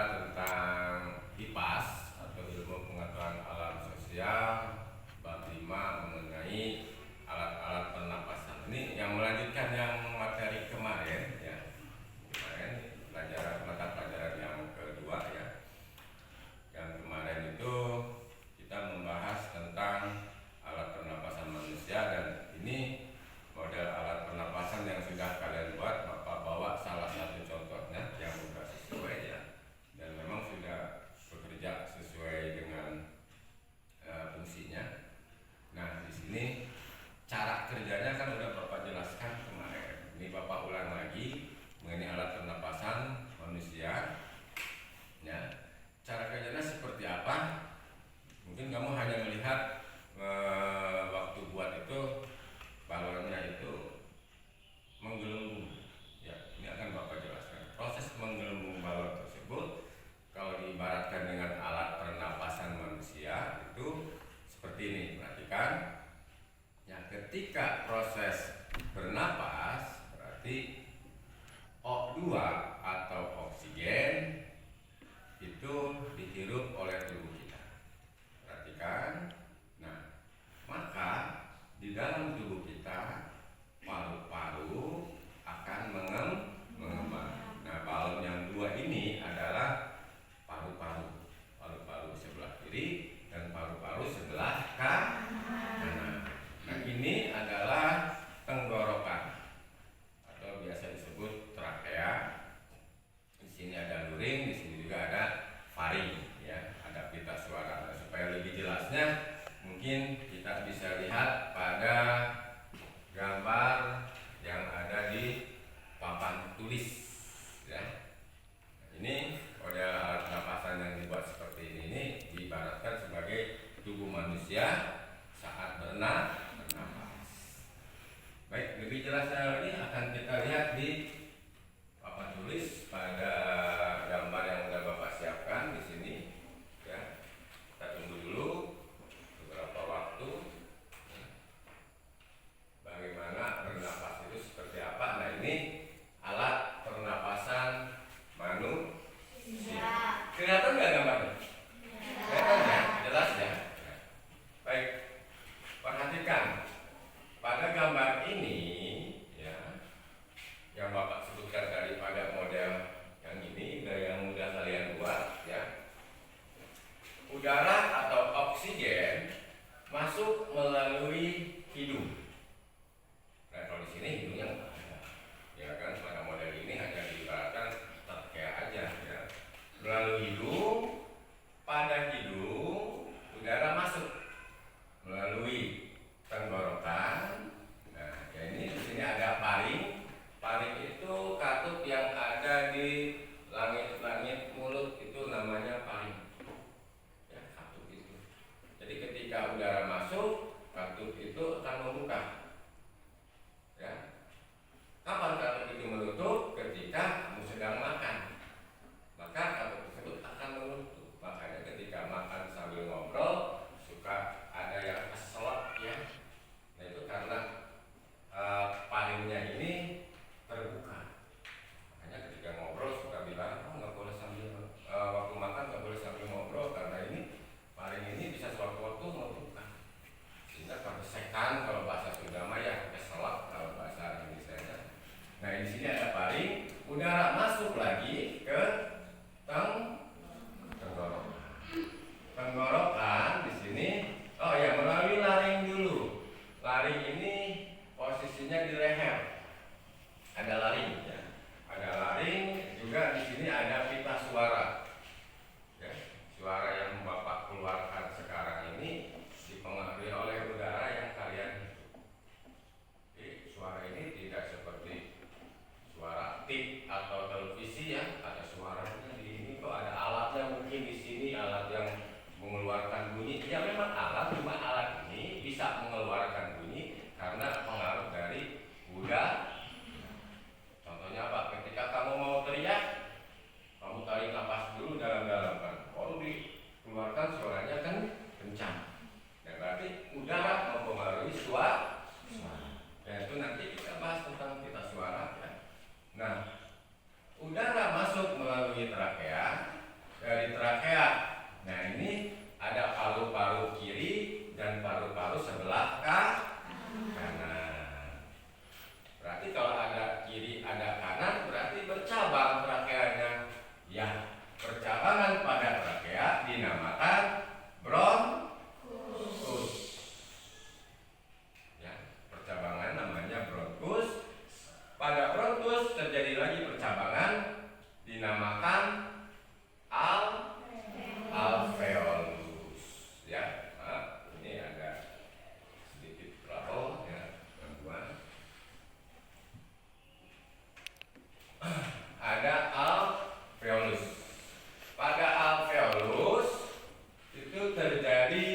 tentang IPAS atau ilmu pengetahuan alam sosial bab 5 mengenai alat-alat pernapasan. Ini yang melanjutkan yang materi kemarin ya. Kemarin pelajaran mata pelajaran yang kedua ya. Yang kemarin itu kita membahas tentang alat pernapasan manusia, dan ini model alat pernapasan yang sudah kalian buat. Bapak bawa salah satu contohnya yang sudah sesuai ya, dan memang sudah bekerja sesuai dengan fungsinya. Nah, di sini cara kerjanya kan udah Bapak jelaskan kemarin. Ini Bapak ulang lagi mengenai alat pernapasan manusia. Ya, cara kerjanya seperti apa? Mungkin kamu hanya melihat waktu buat itu balonnya itu menggelembung. Ya, ini akan Bapak jelaskan. Proses menggelembung balon tersebut kalau diibaratkan dengan alat pernapasan manusia itu seperti ini. Perhatikan. Ya, ketika proses bernapas berarti O2 atau oksigen itu dihirup oleh tubuh kita. Perhatikan. Nah, maka di dalam tubuh kita paru-paru akan mengembang. Nah, balon yang dua ini adalah paru-paru. Paru-paru sebelah kiri dan paru-paru sebelah kanan. Nah, ini adalah tenggorokan atau biasa disebut trakea. Di sini ada luring, di sini juga ada faring ya, ada pita suara. Nah, supaya lebih jelasnya mungkin kita bisa lihat pada gambar yang ada di papan tulis ya. Ini model alat pernapasan yang dibuat seperti ini diibaratkan sebagai tubuh manusia saat bernapas. Baik, lebih jelasnya lagi akan kita lihat di papan tulis pada gambar yang sudah Bapak siapkan di sini ya. Kita tunggu dulu beberapa waktu. Bagaimana bernapas itu seperti apa? Nah, ini alat pernapasan manusia. Kelihatan nggak gambarnya? Kelihatan ya? Jelas ya? Baik, perhatikan pada gambar ini ya, yang Bapak sebutkan tadi pada model yang ini, yang mudah kalian buat ya. Udara atau oksigen masuk melalui hidung. Nah, kalau di sini hidungnya nggak ada, ya kan? Pada model ini hanya diibaratkan trachea aja ya. Melalui hidung, pada hidung udara masuk melalui tenggorokan. Nah, ya ini di sini ada paring. Paring itu katup yang ada di langit-langit mulut, itu namanya paring. Ya, katup itu. Jadi ketika udara masuk, katup itu akan membuka. Ya. Kapan katup itu menutup? Ketika kamu sedang makan. Maka katup tersebut akan dari trakea. Nah, ini ada paru-paru kiri dan paru-paru sebelah kanan. Berarti kalau ada kiri ada kanan berarti bercabang trakeanya. Ya, percabangan pada trakea dinamakan bronkus. Ya, percabangan namanya bronkus. Pada bronkus terjadi lagi percabangan dinamakan alveolus. Ya, maaf, ini agak sedikit trouble ya, teman-teman. Ada alveolus. Pada alveolus itu terjadi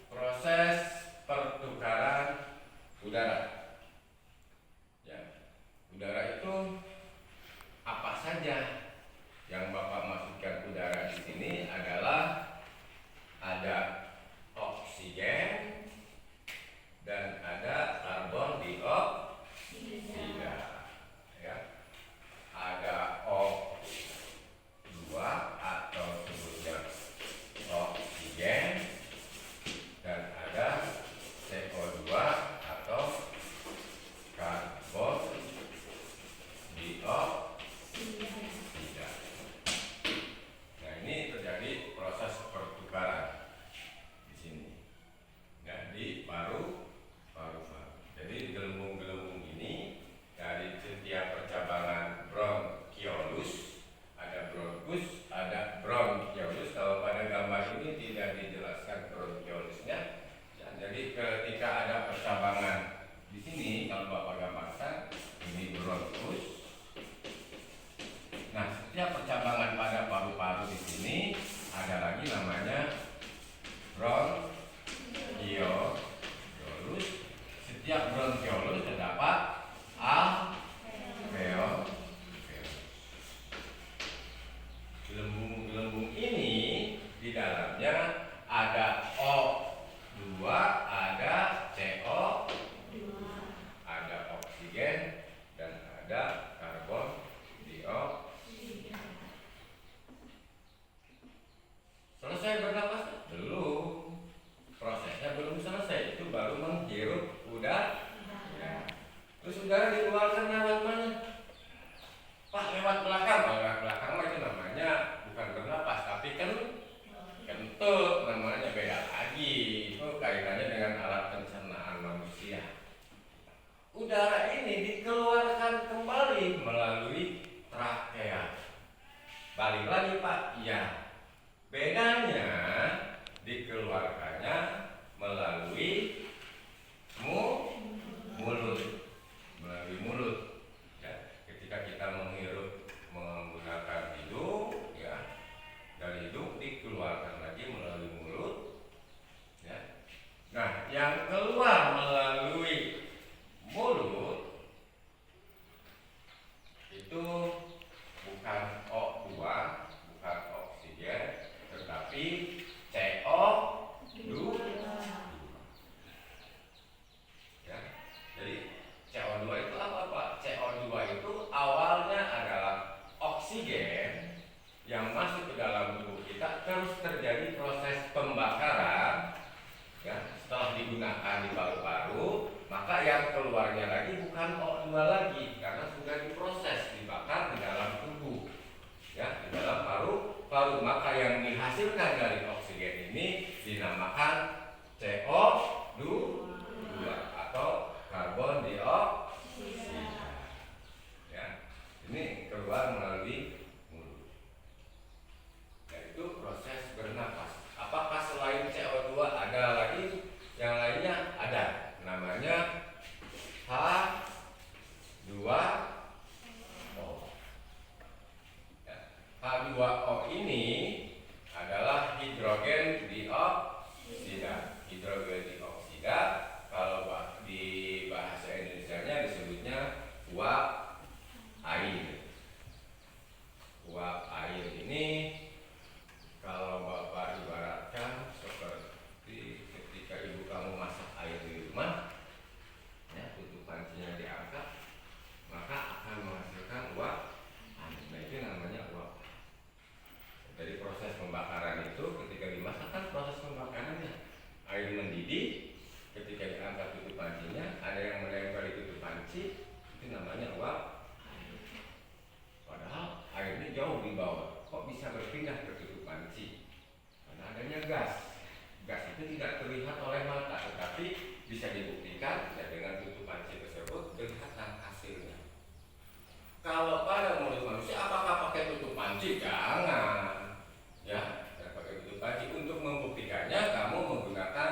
proses pertukaran udara. Ya, udara itu apa saja yang Bapak masukkan udara di sini adalah ada oksigen dan ada karbon dioksida. Ya. Ada O2 atau sebutnya oksigen dan ada CO2 atau karbon dioksida. Nah, ini terjadi proses pertukaran di sini. Nah, di paru-paru. Jadi gelembung-gelembung ini dari setiap percabangan bronkiolus, ada bronkus, ada bronkiolus. Kalau pada gambar ini tidak dijelaskan bronkiolusnya. Ya, jadi ketika ada percabangan di sini, kalau Bapak gambarkan, ini bronkus. Nah, setiap percabangan pada paru-paru di sini ada lagi namanya bronkiolus. Setiap bronkiolus terdapat alveolus. Gelembung-gelembung ini di dalamnya ada O2, ada CO2, ada oksigen dan ada karbon dioksida. Selesai bernapas? Belum. Prosesnya belum selesai. Itu baru menghirup udara. Ya. Terus udara dikeluarkan lewat mana? Pak, lewat belakang. Lewat belakang mah itu namanya bukan bernapas, tapi kentut, namanya beda lagi. Itu kaitannya dengan alat pencernaan manusia. Udara ini dikeluarkan kembali melalui trakea. Balik lagi Pak, ya. Bedanya dikeluarkannya melalui mulut. Melalui mulut. Ya, ketika kita menghirup menggunakan hidung, ya, dari hidung dikeluarkan lagi melalui mulut. Ya. Nah, yang keluar melalui mulut itu bukan O2, bukan oksigen, tetapi CO2. Ya. Jadi CO2 itu apa Pak? CO2 itu awalnya adalah oksigen yang masuk ke dalam tubuh kita, terus terjadi proses pembakaran. Ya, setelah digunakan di paru-paru, maka yang keluarnya lagi bukan O2 lagi karena sudah diproses, dibakar di dalam tubuh. Ya, di dalam paru-paru, maka yang dihasilkan dari oksigen ini dinamakan CO2 atau karbon dioksida. Ya, ini keluar melalui mulut. Yaitu proses bernapas. Apakah selain CO2 ada lagi? Yang lainnya ada. Namanya H2O. Ya, H2O ini adalah hidrogen dioksida. Hidrogen dioksida adanya gas. Gas itu tidak terlihat oleh mata, tetapi bisa dibuktikan ya, dengan tutup panci tersebut kelihatan hasilnya. Kalau pada mulut manusia, apakah pakai tutup panci? Jangan. Ya, pakai tutup panci. Untuk membuktikannya, kamu menggunakan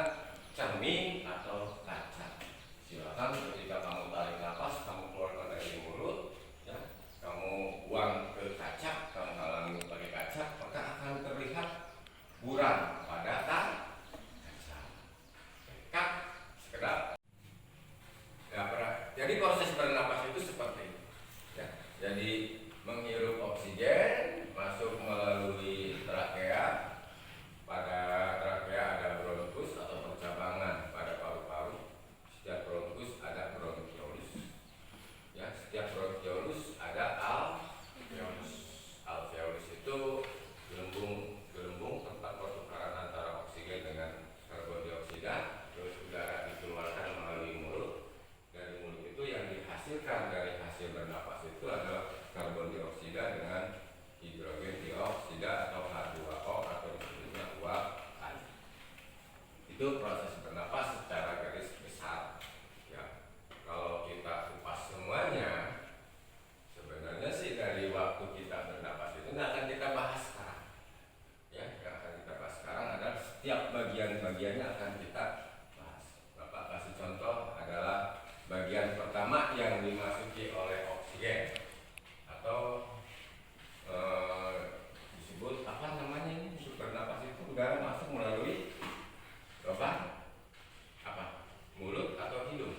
cermin atau kaca. Silakan ketika kamu tarik nafas, kamu keluarkan dari mulut, ya, kamu buang ke kaca, kamu halangi pakai kaca, maka akan terlihat buram pada kaca. Sekedap. Ya, jadi proses bernapas itu seperti itu. Ya, jadi menghirup oksigen masuk melalui trakea. Pada trakea ada bronkus atau percabangan pada paru-paru. Setiap bronkus ada bronkiolus. Ya, setiap bronkiolus ada alveolus. Alveolus itu gelembung tempat pertukaran antara oksigen dengan karbon dioksida. Terus udara dikeluarkan melalui mulut. Dari mulut itu yang dihasilkan dari hasil bernapas itu adalah karbon dioksida dengan hidrogen dioksida atau H2O atau disebutnya uap tadi. Itu proses bernapas secara garis besar. Ya, kalau kita kupas semuanya, sebenarnya sih dari waktu kita bernapas itu nggak akan kita bahas sekarang. Ya, yang akan kita bahas sekarang adalah setiap bagian-bagiannya akan kita bahas. Bapak kasih contoh adalah bagian pertama yang dimasuki oleh oksigen atau disebut apa namanya ini, untuk bernapas itu udara masuk melalui lubang apa? Mulut atau hidung?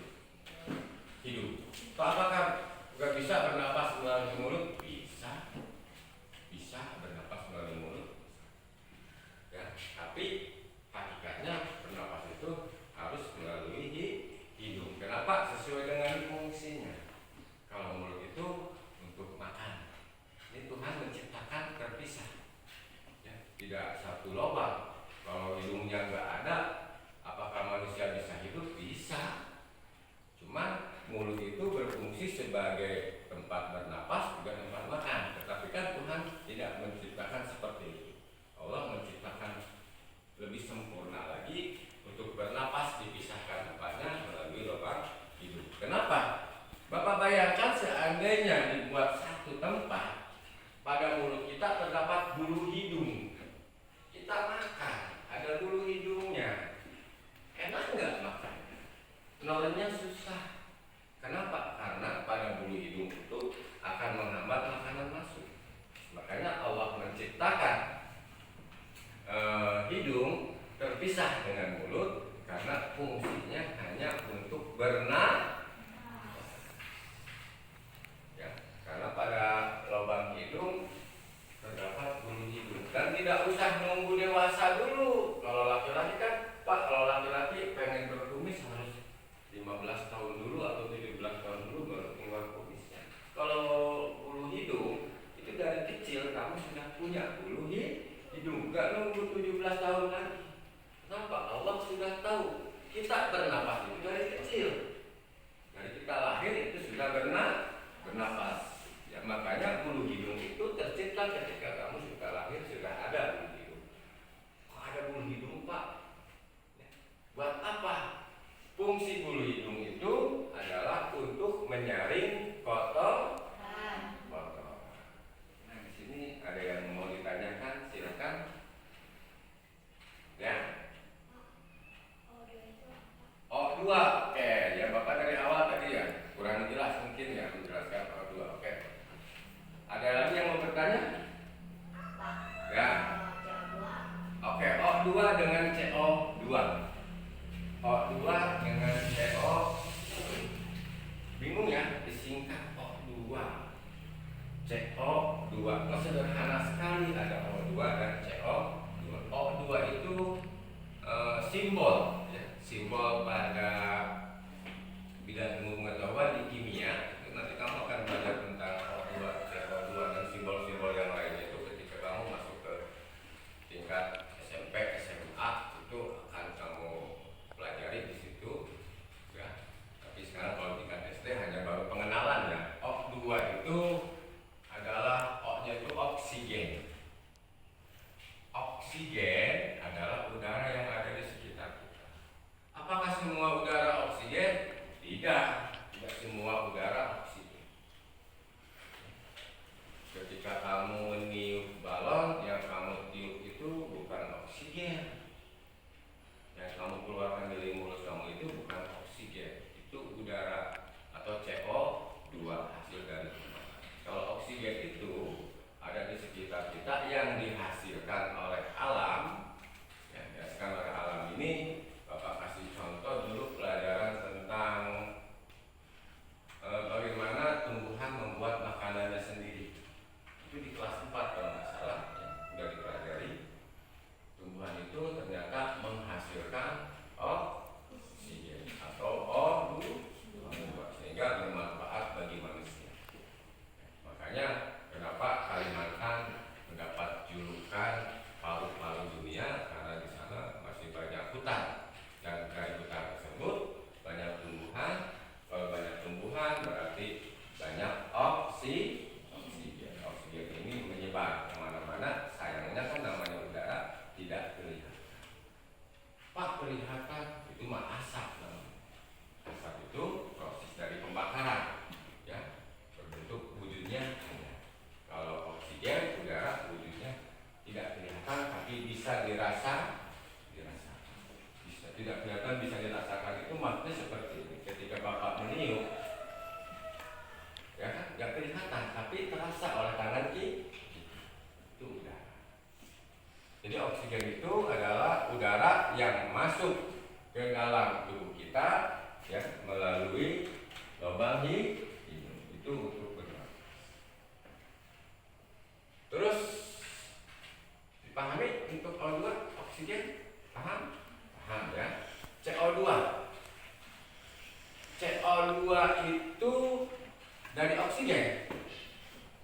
Hidung. Apakah nggak bisa bernapas melalui mulut? Bisa. Bisa bernapas melalui mulut. Ya, tapi hakikatnya bernapas itu harus melalui hidung. Kenapa? Sesuai dengan fungsinya. Kalau mulut itu untuk makan. Ini Tuhan menciptakan terpisah. Ya, tidak satu lubang. Kalau hidungnya nggak ada, apakah manusia bisa hidup? Bisa. Cuma mulut itu berfungsi sebagai tempat bernapas, juga tempat makan. Tetapi kan Tuhan tidak menciptakan seperti itu. Allah menciptakan lebih sempurna lagi untuk bernapas, dipisahkan tempatnya melalui lubang hidung. Kenapa? Bapak bayangkan seandainya dibuat satu tempat, pada mulut kita terdapat bulu hidung. Kita makan, ada bulu hidungnya. Enak nggak makan? Nolennya susah. Kenapa? Karena pada bulu hidung itu akan menghambat makanan masuk. Makanya Allah menciptakan hidung terpisah dengan mulut karena fungsinya hanya untuk bernapas. Ya, karena pada lubang hidung terdapat bulu hidung dan tidak usah nunggu dewasa dulu. Kalau laki-laki kan, Pak, kalau laki-laki pengen berkumis harus 15 tahun dulu atau 17 tahun dulu baru keluar kumisnya. Kalau bulu hidung itu dari kecil kamu sudah punya bulu hidung, nggak nunggu 17 tahun lagi. Kenapa? Allah sudah tahu kita bernapas itu dari kecil. Dari kita lahir itu sudah bernapas. Ya, makanya bulu hidung itu tercipta ketika kamu sudah lahir, sudah ada bulu hidung. Kok ada bulu hidung, Pak? Ya. Buat apa? Fungsi bulu hidung itu adalah untuk menyaring kotoran. Nah, di sini ada yang mau ditanyakan, silakan. Ya. O2, oke. Ya, Bapak dari awal tadi ya kurang jelas mungkin ya menjelaskan O2. Oke. Ada lagi yang mau bertanya? Ya. Oke, O2 dengan CO2. O2 dengan CO. Bingung ya? Disingkat O2. CO2. Nah, sederhana sekali, ada O2 dan CO2. O2 itu simbol ya, simbol pada bidang ilmu pengetahuan di kimia. Nanti kamu akan belajar tentang O2, CO2 dan simbol-simbol yang lainnya itu ketika kamu masuk ke tingkat SMP, SMA, itu akan kamu pelajari di situ ya. Tapi sekarang kalau tingkat SD hanya baru pengenalan ya. O2 itu adalah O-nya itu oksigen. Oksigen adalah kelihatan itu mah asap namanya. Asap itu proses dari pembakaran, ya, berbentuk wujudnya hanya. Kalau oksigen, udara, wujudnya tidak kelihatan tapi bisa dirasakan. Bisa tidak kelihatan, bisa dirasakan. Itu maksudnya seperti ini. Ketika Bapak meniup, ya kan, nggak kelihatan tapi terasa oleh tangan itu udara. Jadi oksigen itu adalah udara yang masuk ke dalam tubuh kita, ya, melalui lubang hidung. Itu untuk bernafas. Terus dipahami untuk O2 oksigen? Paham? Paham ya. CO2. CO2 itu dari oksigen,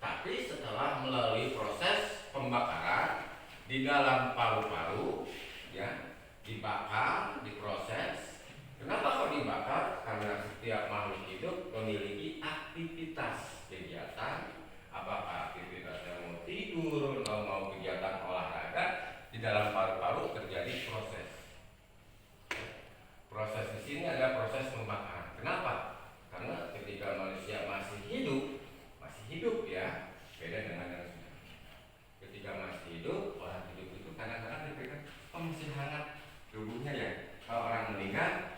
tapi setelah melalui proses pembakaran di dalam paru-paru, ya, dibakar, diproses. Kenapa kok dibakar? Karena setiap makhluk hidup memiliki aktivitas kegiatan, apakah aktivitasnya mau tidur, mau kegiatan olahraga, di dalam paru-paru terjadi proses. Proses di sini ada proses pembakaran. Kenapa? Karena ketika manusia masih hidup ya, beda dengan yang sudah. Ketika masih hidup, orang hidup itu kadang-kadang diberikan masih hangat tubuhnya ya. Kalau orang meninggal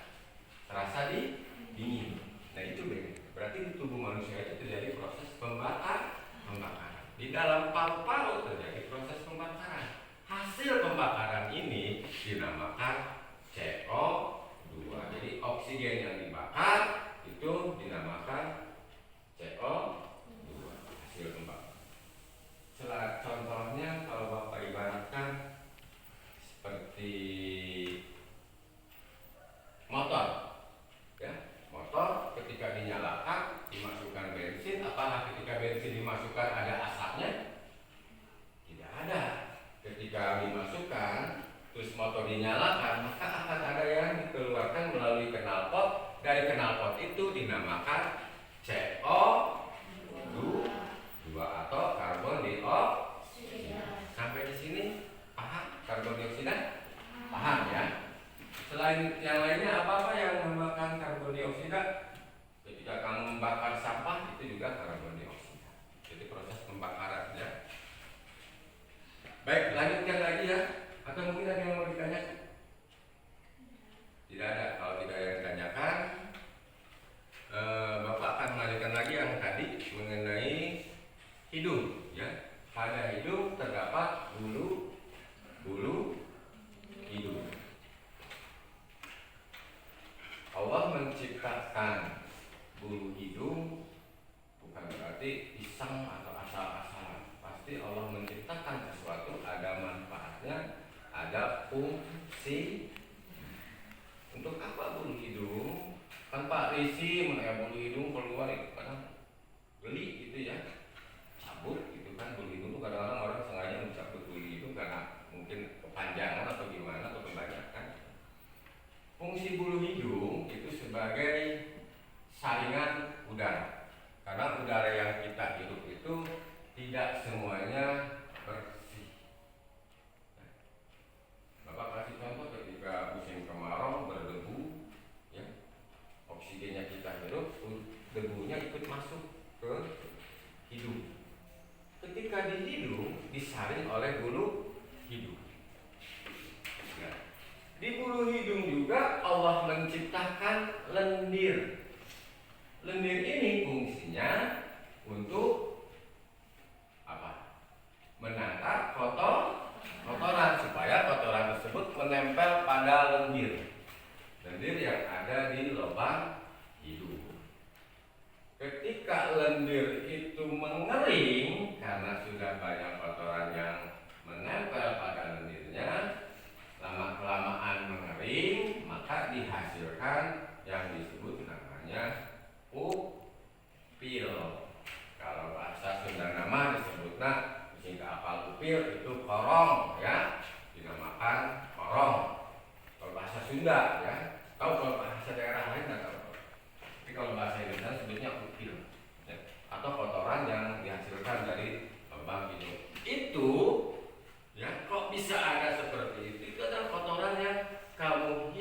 terasa dingin. Nah itu beda. Berarti di tubuh manusia itu terjadi proses pembakaran. Di dalam paru-paru terjadi proses pembakaran. Hasil pembakaran ini dinamakan CO2. Jadi oksigen yang dibakar itu dinamakan CO2, hasil pembakaran. Contohnya kalau Bapak ibaratkan seperti motor, ya, motor ketika dinyalakan dimasukkan bensin, apakah ketika bensin dimasukkan ada asapnya? Tidak ada. Ketika dimasukkan terus motor dinyalakan, maka akan ada yang dikeluarkan melalui knalpot. Dari knalpot itu dinamakan CO2 atau karbon dioksida. Sampai di sini paham karbon dioksida? Paham ya? Selain yang lainnya apa yang menambahkan karbon dioksida? Ketika kamu membakar sampah itu juga karbon dioksida. Jadi proses pembakaran ya. Baik, lanjutkan lagi ya. Atau mungkin ada yang mau ditanyakan? Tidak ada. Kalau tidak ada yang ditanyakan, Bapak akan melanjutkan lagi yang tadi mengenai hidung ya. Pada hidung terdapat bulu hidung. Allah menciptakan bulu hidung bukan berarti iseng atau asal-asalan. Pasti Allah menciptakan sesuatu ada manfaatnya, ada fungsi. Untuk apa bulu hidung? Tanpa risi menaik bulu hidung keluar itu kadang geli gitu ya, cabut gitu kan. Bulu hidung tuh kadang-kadang orang sengaja mencabut bulu hidung karena mungkin kepanjangan atau gimana atau kebanyakan. Fungsi bulu hidung itu sebagai saringan udara, karena udara yang kita hidup itu tidak semuanya bersih. Bapak kasih contoh ketika musim kemarau berdebu, ya, oksigennya kita hirup, debunya ikut masuk ke hidung. Ketika di hidung disaring oleh bulu hidung. Nah, di bulu hidung juga Allah menciptakan lendir. Lendir ini fungsinya untuk apa? Menangkap kotoran supaya kotoran tersebut menempel pada lendir yang ada di lubang hidung. Ketika lendir itu mengering karena sudah banyak kotoran yang menempel pada lendirnya, lama-kelamaan mengering, maka dihasilkan yang disebut namanya upil. Kalau bahasa Sunda nama disebutnya sehingga apal upil itu korong ya, dinamakan korong. Kalau bahasa Sunda ya, tahu kalau bahasa daerah lain nggak tahu. Tapi kalau bahasa Indonesia sebutnya upil ya, atau kotoran yang dihasilkan dari lubang hidung. Itu ya, kok bisa ada seperti itu? Itu adalah kotoran yang kamu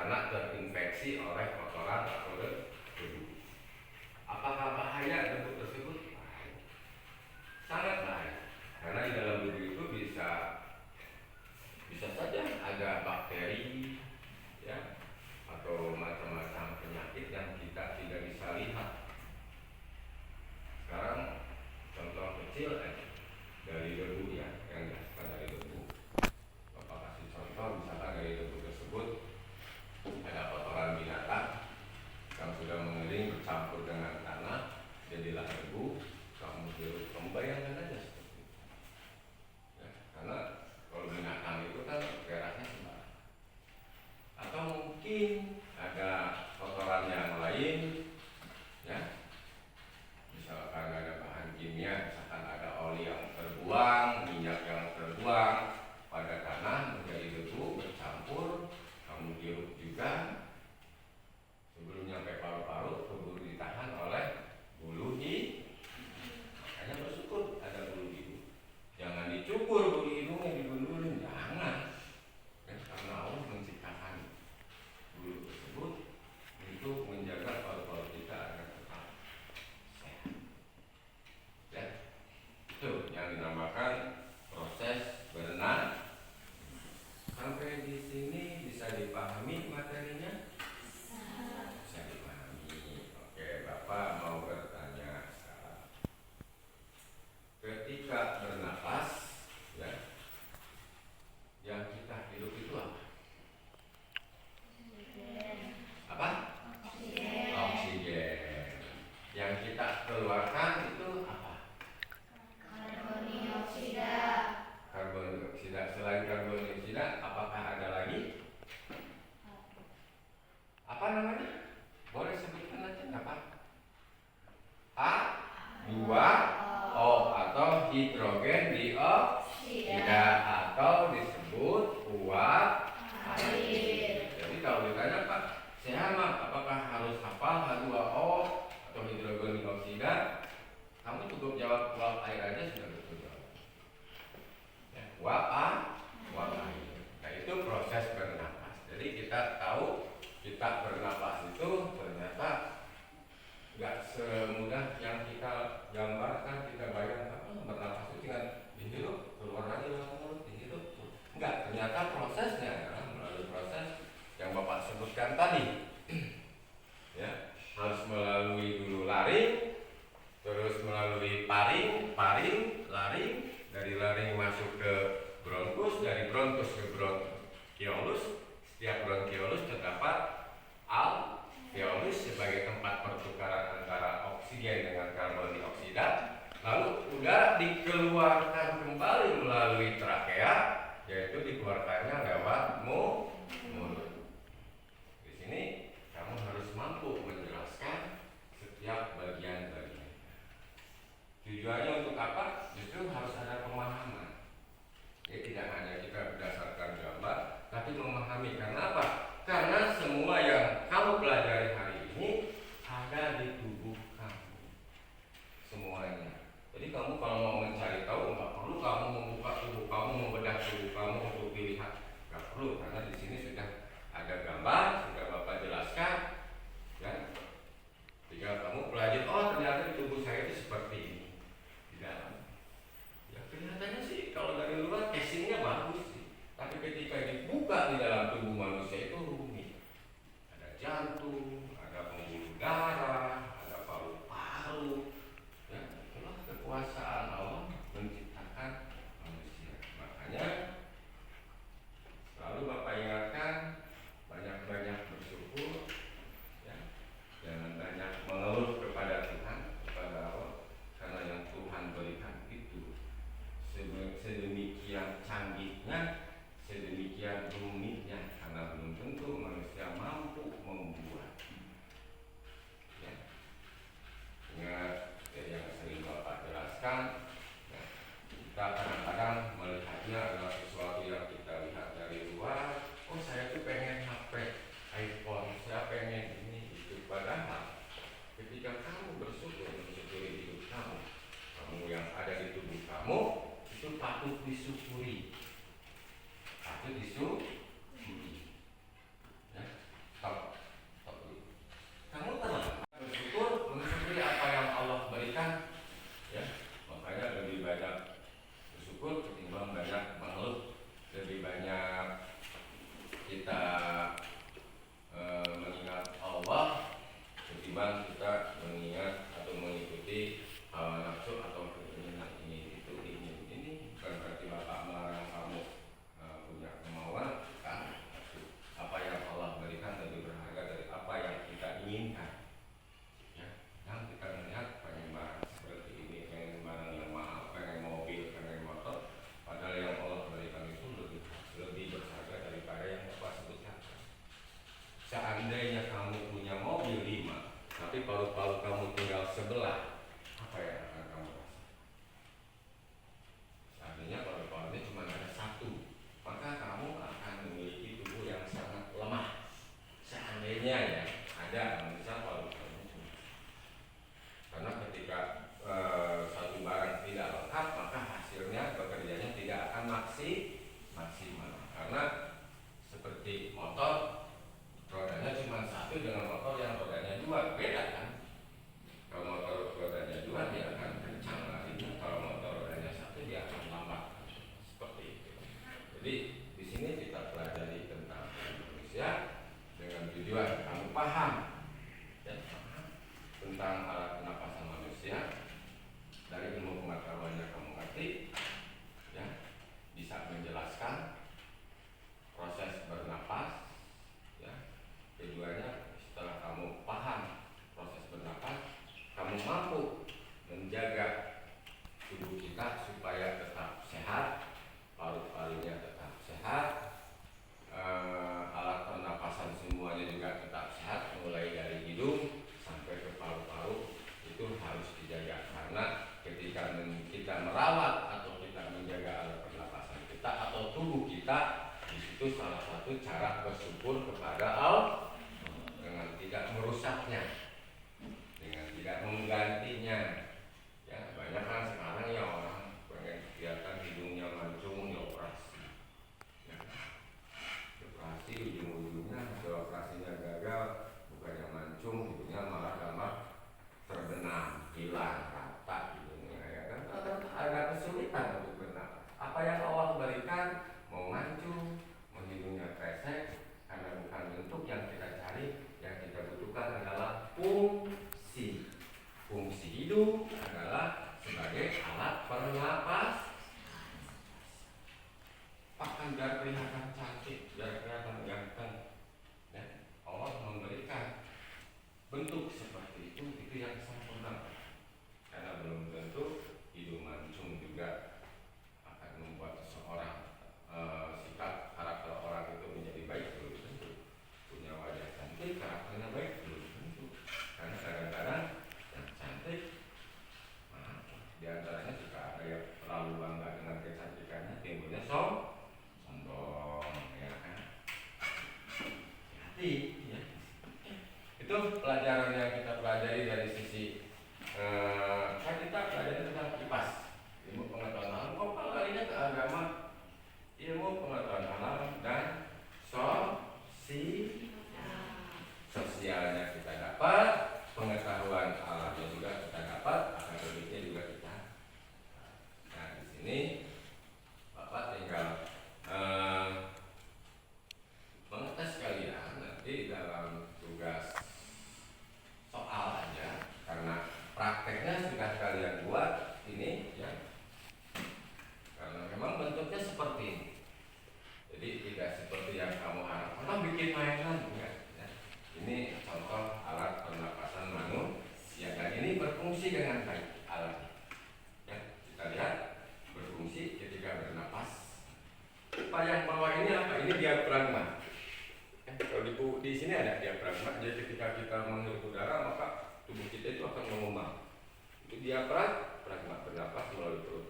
karena terinfeksi oleh kotoran atau debu. Apakah bahaya debu tersebut? Bahaya. Sangat bahaya. Karena di dalam debu itu bisa saja ada bakteri, ya, atau macam-macam penyakit yang kita tidak bisa lihat. Sekarang contoh kecil aja dari debu, ya, yang dihasilkan dari debu. Bapak kasih contoh, misalkan dari debu tersebut ada kotoran binatang yang sudah mengering bercampur dengan tanah, jadilah debu. Kamu bayangkan aja seperti itu. Ya, karena kalau binatang itu kan daerahnya sembarang. Atau mungkin ada kotoran yang lain, ya, misalkan ada bahan kimia, misalkan ada oli yang terbuang, minyak yang terbuang pada tanah menjadi debu bercampur, kamu hirup juga, sebelum nyampe paru-paru keburu ditahan oleh bulu hidung. Makanya bersyukur ada bulu hidung. Jangan dicukur bulu hidungnya, digundulin, jangan. Ya, karena Allah menciptakan bulu tersebut untuk menjaga paru-paru kita agar tetap sehat. Ya, itu yang dinamakan proses berenang. Sampai di sini bisa dipahami materinya? Bisa dipahami. Oke, Bapak mau bertanya sekarang. Ketika bernapas, ya, yang kita hidup itu apa? Apa? Oksigen. Yang kita keluarkan itu apa? Karbon dioksida. Selain karbon dioksida, apakah ada lagi? Apa namanya? Boleh sebutkan aja, apa? H2O atau hidrogen dioksida, atau disebut uap air. Jadi kalau ditanya, Pak, saya mah apakah harus hafal H2O atau hidrogen dioksida? Kamu cukup jawab uap air aja sudah betul jawab. Ya, uap air. Nah, itu proses bernapas. Jadi kita tahu kita bernapas itu ternyata nggak semudah yang kita gambarkan, kita bayangkan. Bernapas itu tinggal dihirup, keluar lagi lewat mulut, dihirup. Enggak, ternyata prosesnya adalah melalui proses yang Bapak sebutkan tadi. Ya, harus melalui dulu laring, terus melalui paring, laring, dari laring masuk ke bronkus, dari bronkus ke bronkiolus. Setiap bronkiolus terdapat alveolus sebagai tempat pertukaran antara oksigen dengan karbon dioksida. Lalu udara dikeluarkan kembali melalui trakea, yaitu dikeluarkannya lewat mulut. Di sini kamu harus mampu menjelaskan setiap bagian-bagian. Tujuannya untuk apa? Justru harus ada pemahaman. Jadi tidak hanya kita berdasarkan gambar, tapi memahami. Karena apa? Karena semua yang kamu pelajari hari ini ada di tubuh kamu. Semuanya. Jadi kamu kalau mau mencari tahu, nggak perlu kamu membuka tubuh kamu, membedah tubuh kamu untuk dilihat. Nggak perlu, karena di sini sudah ada gambar, sudah Bapak jelaskan. Ya. Tinggal kamu pelajari, oh ternyata di tubuh saya itu seperti ini. Di dalam. Ya kelihatannya sih kalau dari luar casingnya bagus sih, tapi ketika dibuka di dalam tubuh manusia itu rumit. Ada jantung, seandainya kamu punya mobil 5, tapi paru-paru kamu tinggal sebelah, apa yang akan kamu rasa? Seandainya paru-parunya cuma ada 1, maka kamu akan memiliki tubuh yang sangat lemah. Seandainya ya ada misal paru-parunya cuma. Karena ketika satu barang tidak lengkap, maka hasilnya bekerjanya tidak akan maksimal. Karena seperti motor, rodanya cuma 1 dengan motor yang rodanya 2, beda kan? Kalau motor rodanya 2 dia akan kencang larinya, kalau motor rodanya 1 dia akan lambat. Seperti itu. Jadi di sini kita pelajari tentang manusia dengan tujuan kamu paham dan paham tentang alat pernapasan manusia. Dari ilmu pengetahuannya kamu ngerti, ya, bisa menjelaskan proses bernapas, ya. Keduanya, setelah kamu paham proses bernapas, kamu mampu menjaga tubuh kita supaya tetap sehat, paru-parunya tetap sehat, alat pernapasan semuanya juga tetap sehat, mulai dari hidung sampai ke paru-paru itu harus dijaga. Karena ketika kita merawat atau kita menjaga alat pernapasan kita atau tubuh kita, di situ salah satu cara bersyukur kepada Allah dengan tidak merusaknya, dengan tidak menggantinya. Ya, banyak kan sekarang ya orang pengen kelihatan hidungnya mancung, dioperasi. Ya, operasi ujung-ujungnya hasil operasinya gagal, bukannya mancung, hidungnya malah gambar terbenam, hilang, rata hidungnya, ya kan? Ada kesulitan untuk bernapas. Apa yang Allah berikan, mau mancung, mau hidungnya kresek, karena bukan bentuk yang kita cari. Yang kita butuhkan adalah fungsi. Fungsi hidung adalah sebagai alat pernapas. Bahkan biar kelihatan cantik, biar kelihatan ganteng, ya, Allah memberikan bentuk seperti itu yang sempurna. Karena belum tentu hidung mancung juga akan membuat seseorang sikap karakter orang itu menjadi baik, belum tentu. Punya wajah cantik, karakternya baik, belum tentu. Karena kadang-kadang yang cantik, di antaranya jika ada yang terlalu bangga dengan kecantikannya, timbulnya sombong, ya kan? Hati, ya. Itu pelajaran yang kita pelajari dari sisi kan kita pelajari tentang kipas, ilmu pengetahuan alam. Kok larinya ke agama? Ilmu pengetahuan alam dan sosialnya kita dapat, pengetahuan alamnya juga kita dapat, akademiknya juga kita. Nah, di sini Bapak tinggal mengetes kalian nanti dalam tugas soal aja, karena prakteknya sudah kalian buat ini, ya. Karena memang bentuknya seperti ini. Jadi tidak seperti yang kamu harapkan, bikin mainan, enggak, ya. Ini contoh alat pernapasan manusia dan ini berfungsi dengan baik alat. Ya, kita lihat berfungsi ketika bernapas. Apa yang bawah ini apa? Ini diafragma. Kalau di sini ada diafragma, jadi ketika kita menghirup udara maka tubuh kita itu akan mengembang. Itu diafragma, bernapas melalui perut.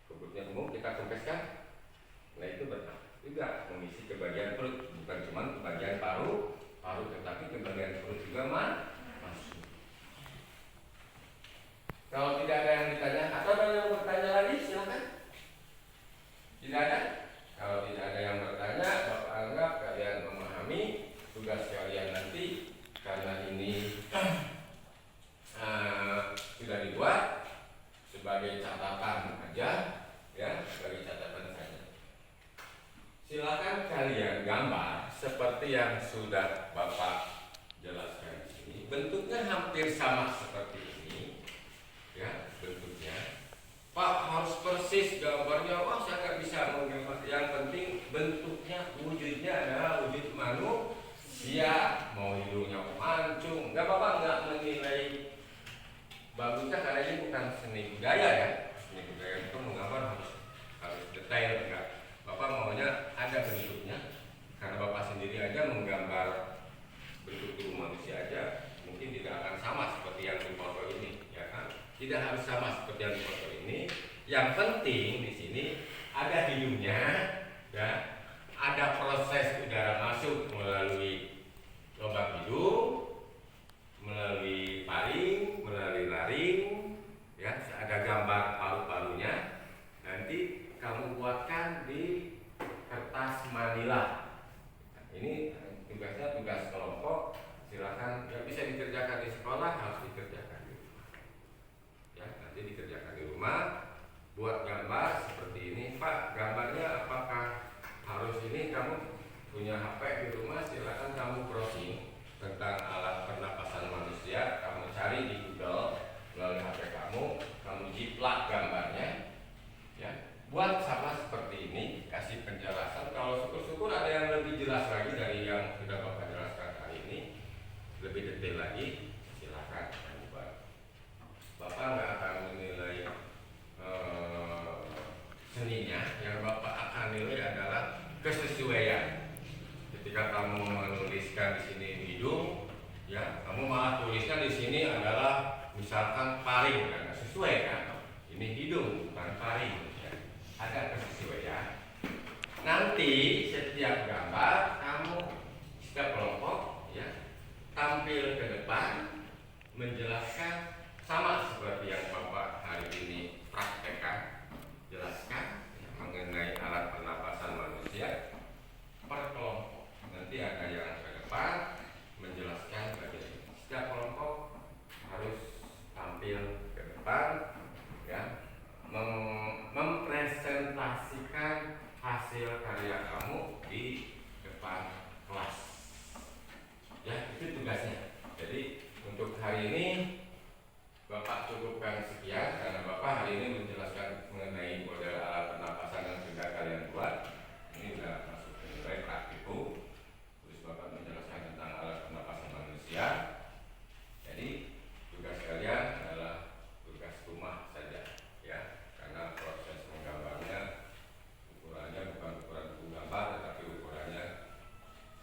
Perutnya umum kita kempeskan. Nah, itu bernapas juga mengisi ke bagian perut, bukan cuma ke bagian paru, tetapi ke bagian perut juga masuk. Kalau tidak ada yang ditanya atau ada yang bertanya lagi, silakan. Tidak ada? Kalau tidak ada yang bertanya, Bapak anggap kalian memahami tugas kalian nanti, karena ini sudah dibuat sebagai catatan aja, ya, sebagai catatan saja. Silakan kalian gambar seperti yang sudah Bapak jelaskan di sini. Bentuknya hampir sama seperti ini, ya, bentuknya. Pak, harus persis gambarnya. Wah, saya nggak bisa menggambar. Yang penting bentuknya, wujudnya adalah wujud manusia. Mau hidungnya mancung, nggak apa-apa, nggak menilai bagusnya, karena ini bukan seni budaya, ya. Seni budaya itu menggambar harus detail, enggak. Bapak maunya ada bentuknya, karena Bapak sendiri aja menggambar kamu menuliskan di sini hidung, ya kamu malah tuliskan di sini adalah misalkan paring, kan sesuai kan? Ini hidung bukan paring, ya. Ada kesesuaian. Nanti setiap gambar kamu setiap kelompok ya tampil ke depan menjelaskan sama seperti yang Bapak hari ini praktekkan, jelaskan ya, mengenai alat pernapasan manusia per kelompok. Nanti ada yang ke depan menjelaskan bagaimana setiap kelompok harus tampil ke depan ya, mempresentasikan hasil karya kamu di depan kelas. Ya, itu tugasnya. Jadi untuk hari ini Bapak cukupkan sekian karena Bapak hari ini menjelaskan mengenai model alat pernapasan yang sudah kalian buat. Ini sudah masuk ke nilai praktikum. Terus Bapak menjelaskan tentang alat pernapasan manusia. Jadi tugas kalian adalah tugas rumah saja, ya, karena proses menggambarnya ukurannya bukan ukuran buku gambar, tetapi ukurannya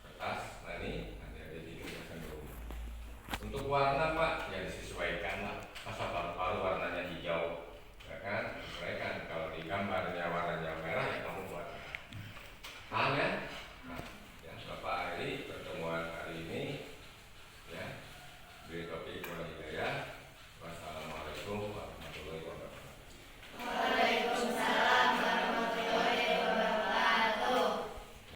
kertas. Nah ini nanti ada di tugas rumah. Untuk warna